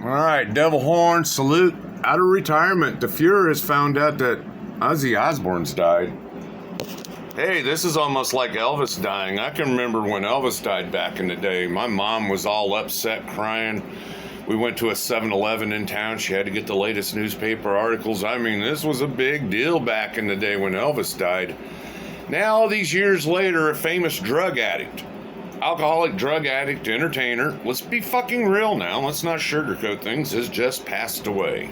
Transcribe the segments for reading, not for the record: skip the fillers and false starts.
right, Devil Horn, salute. Out of retirement, the Fuhrer has found out that Ozzy Osbourne's died. Hey, this is almost like Elvis dying. I can remember when Elvis died back in the day. My mom was all upset, crying. We went to a 7-Eleven in town. She had to get the latest newspaper articles. I mean, this was a big deal back in the day when Elvis died. Now, all these years later, a famous drug addict, alcoholic drug addict, entertainer, let's be fucking real now, let's not sugarcoat things, has just passed away.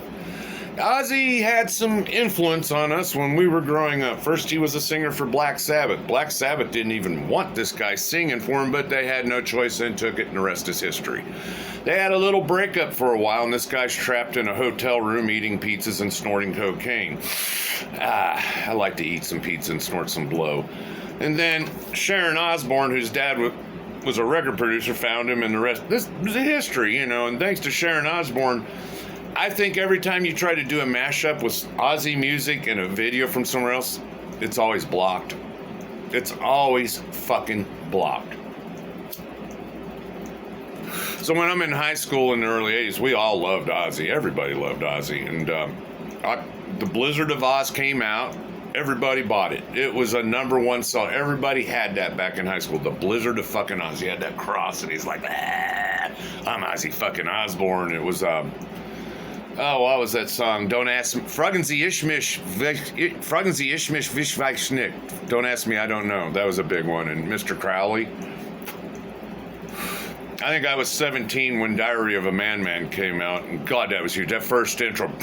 Ozzy had some influence on us when we were growing up. First, he was a singer for Black Sabbath. Black Sabbath didn't even want this guy singing for him, but they had no choice and took it, and the rest is history. They had a little breakup for a while, and this guy's trapped in a hotel room eating pizzas and snorting cocaine. I like to eat some pizza and snort some blow. And then Sharon Osbourne, whose dad was a record producer, found him, and the rest. This is history, and thanks to Sharon Osbourne, I think every time you try to do a mashup with Ozzy music and a video from somewhere else, it's always blocked. It's always fucking blocked. So when I'm in high school in the early 80s, we all loved Ozzy. Everybody loved Ozzy. And the Blizzard of Oz came out. Everybody bought it. It was a number one song. Everybody had that back in high school. The Blizzard of fucking Oz. He had that cross, and he's like, I'm Ozzy fucking Osbourne. It was, what was that song? Don't ask me. Fragen Sie Ishmish Vishvachnik. Don't ask me, I don't know. That was a big one. And Mr. Crowley. I think I was 17 when Diary of a Man came out, and God, that was huge. That first intro, over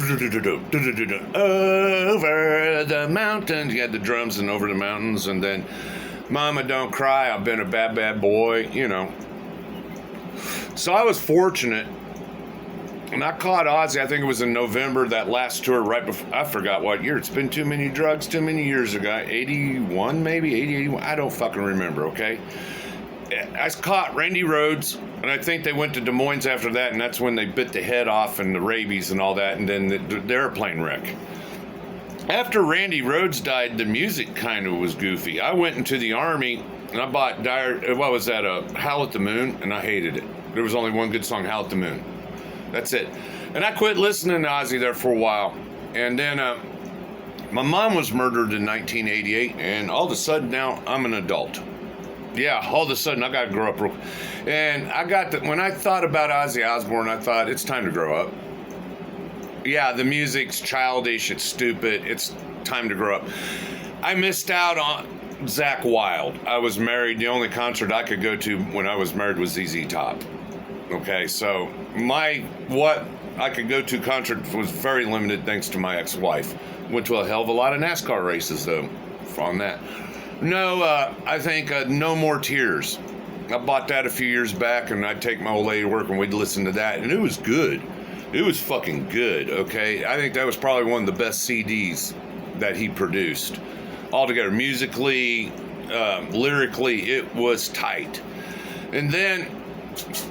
the mountains. You had the drums and over the mountains, and then Mama Don't Cry, I've been a bad, bad boy, So I was fortunate, and I caught Ozzy, I think it was in November, that last tour right before, I forgot what year. It's been too many drugs, too many years ago. 81, maybe? 80, 81? I don't fucking remember, okay? I caught Randy Rhoads, and I think they went to Des Moines after that, and that's when they bit the head off and the rabies and all that, and then the airplane wreck. After Randy Rhoads died, the music kind of was goofy. I went into the Army, and I bought Howl at the Moon, and I hated it. There was only one good song, Howl at the Moon. That's it. And I quit listening to Ozzy there for a while, and then my mom was murdered in 1988, and all of a sudden now I'm an adult. Yeah, all of a sudden I got to grow up real. And when I thought about Ozzy Osbourne, I thought, it's time to grow up. Yeah, the music's childish, it's stupid, it's time to grow up. I missed out on Zakk Wylde. I was married, the only concert I could go to when I was married was ZZ Top. Okay, so what I could go to concert was very limited thanks to my ex-wife. Went to a hell of a lot of NASCAR races, though, on that. No, I think No More Tears. I bought that a few years back, and I'd take my old lady to work, and we'd listen to that, and it was good. It was fucking good, okay? I think that was probably one of the best CDs that he produced. Altogether, musically, lyrically, it was tight. And then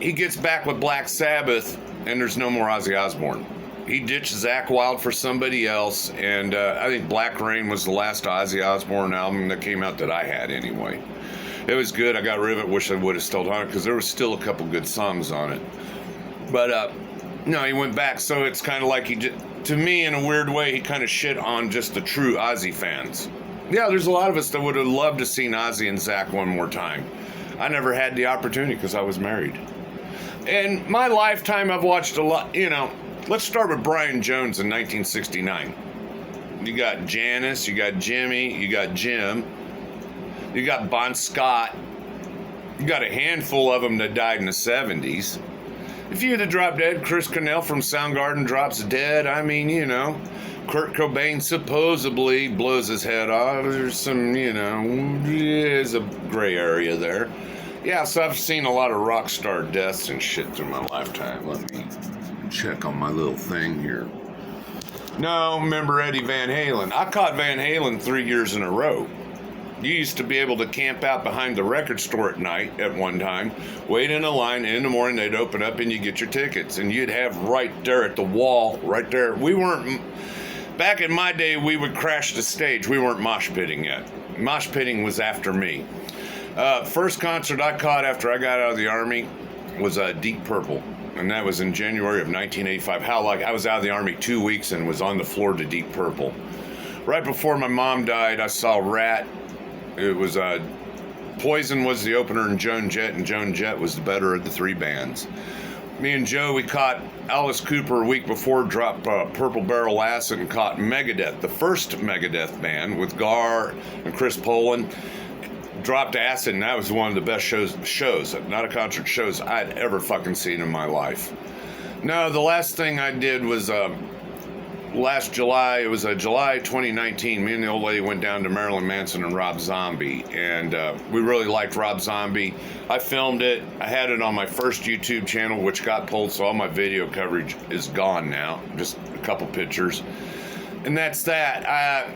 he gets back with Black Sabbath, and there's no more Ozzy Osbourne. He ditched Zakk Wylde for somebody else, and I think Black Rain was the last Ozzy Osbourne album that came out that I had anyway. It was good. I got rid of it. Wish I would have still done it because there was still a couple good songs on it. But no, he went back. So it's kind of like to me, in a weird way, he kind of shit on just the true Ozzy fans. Yeah, there's a lot of us that would have loved to seen Ozzy and Zakk one more time. I never had the opportunity because I was married. In my lifetime, I've watched a lot, Let's start with Brian Jones in 1969. You got Janis, you got Jimmy, you got Jim, you got Bon Scott. You got a handful of them that died in the 70s. If you had to drop dead, Chris Cornell from Soundgarden drops dead. I mean, Kurt Cobain supposedly blows his head off. There's some, there's a gray area there. Yeah, so I've seen a lot of rock star deaths and shit through my lifetime. Let me check on my little thing here. No, remember Eddie Van Halen. I caught Van Halen 3 years in a row. You used to be able to camp out behind the record store at night at one time, wait in a line, and in the morning they'd open up and you get your tickets. And you'd have right there at the wall, right there. Back in my day, we would crash the stage. We weren't mosh pitting yet. Mosh pitting was after me. First concert I caught after I got out of the Army was Deep Purple. and that was in January of 1985. How, like, I was out of the Army 2 weeks and was on the floor to Deep Purple. Right before my mom died, I saw Rat. It was Poison was the opener, and Joan Jett, and Joan Jett was the better of the three bands. Me and Joe, we caught Alice Cooper a week before, dropped Purple Barrel Acid, and caught Megadeth, the first Megadeth band with Gar and Chris Poland. Dropped Acid, and that was one of the best shows, not a concert, shows I'd ever fucking seen in my life. No, the last thing I did was last July. It was July 2019. Me and the old lady went down to Marilyn Manson and Rob Zombie, and we really liked Rob Zombie. I filmed it. I had it on my first YouTube channel, which got pulled, so all my video coverage is gone now. Just a couple pictures, and that's that.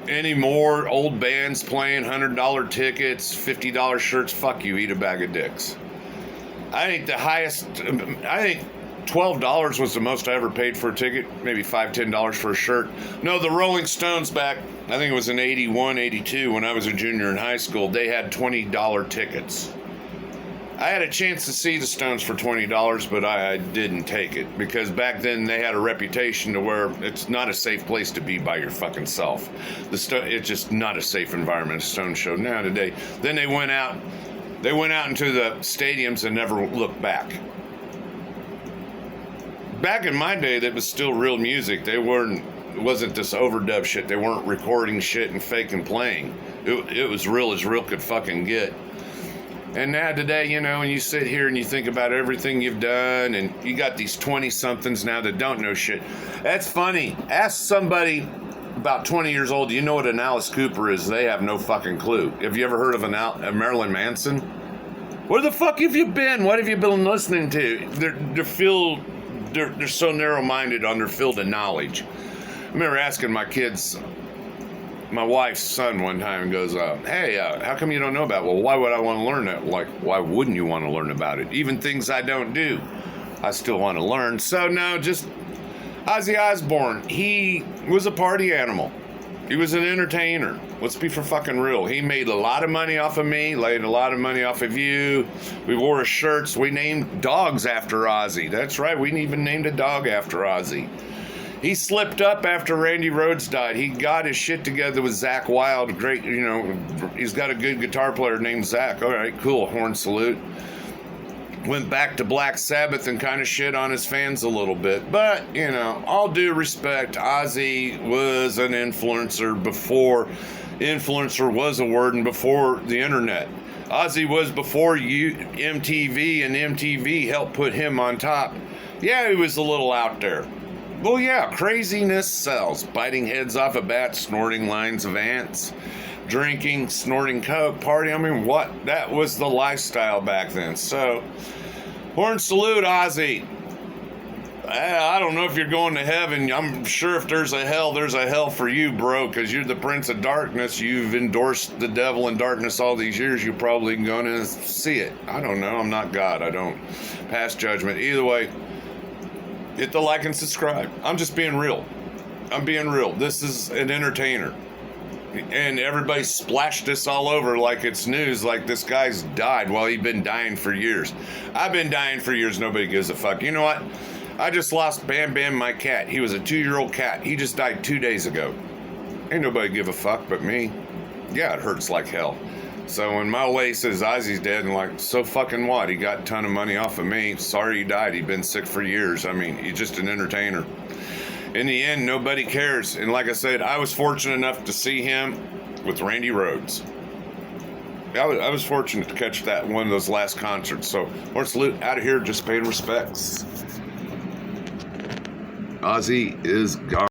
Any more old bands playing $100 tickets, $50 shirts? Fuck you, eat a bag of dicks. I think the highest, I think $12 was the most I ever paid for a ticket, maybe $5, $10 for a shirt. No, the Rolling Stones back, I think it was in 81, 82, when I was a junior in high school, they had $20 tickets. I had a chance to see the Stones for $20, but I didn't take it, because back then they had a reputation to where it's not a safe place to be by your fucking self. It's just not a safe environment, a Stone show. Now today, then they went out into the stadiums and never looked back. Back in my day, that was still real music. It wasn't this overdub shit. They weren't recording shit and faking playing. It was real as real could fucking get. And now today, you know, when you sit here and you think about everything you've done, and you got these 20-somethings now that don't know shit. That's funny. Ask somebody about 20 years old, do you know what an Alice Cooper is? They have no fucking clue. Have you ever heard of a Marilyn Manson? Where the fuck have you been? What have you been listening to? They're so narrow-minded on their field of knowledge. I remember asking my kids, my wife's son one time goes, hey, how come you don't know about it? Well, why would I want to learn that? Like, why wouldn't you want to learn about it? Even things I don't do, I still want to learn. So no, just Ozzy Osbourne, he was a party animal. He was an entertainer. Let's be for fucking real. He made a lot of money off of me, laid a lot of money off of you. We wore his shirts. We named dogs after Ozzy. That's right, we even named a dog after Ozzy. He slipped up after Randy Rhoads died. He got his shit together with Zakk Wylde. Great, you know, he's got a good guitar player named Zach. All right, cool, horn salute. Went back to Black Sabbath and kind of shit on his fans a little bit. But, you know, all due respect, Ozzy was an influencer before influencer was a word and before the internet. Ozzy was before MTV, and MTV helped put him on top. Yeah, he was a little out there. Well, yeah, craziness sells. Biting heads off of bats, snorting lines of ants, drinking, snorting coke, partying. I mean, what? That was the lifestyle back then. So, horn salute, Ozzy. I don't know if you're going to heaven. I'm sure if there's a hell for you, bro, because you're the Prince of Darkness. You've endorsed the devil and darkness all these years. You're probably going to see it. I don't know. I'm not God. I don't pass judgment. Either way, hit the like and subscribe. I'm just being real. I'm being real. This is an entertainer. And everybody splashed this all over like it's news, like this guy's died. Well, he'd been dying for years. I've been dying for years. Nobody gives a fuck. You know what? I just lost Bam Bam, my cat. He was a 2-year-old cat. He just died 2 days ago. Ain't nobody give a fuck but me. Yeah, it hurts like hell. So when my lady says Ozzy's dead, and like, so fucking what? He got a ton of money off of me. Sorry he died. He'd been sick for years. I mean, he's just an entertainer. In the end, nobody cares. And like I said, I was fortunate enough to see him with Randy Rhoads. I was fortunate to catch that one of those last concerts. So, horn salute, out of here, just paying respects. Ozzy is gone.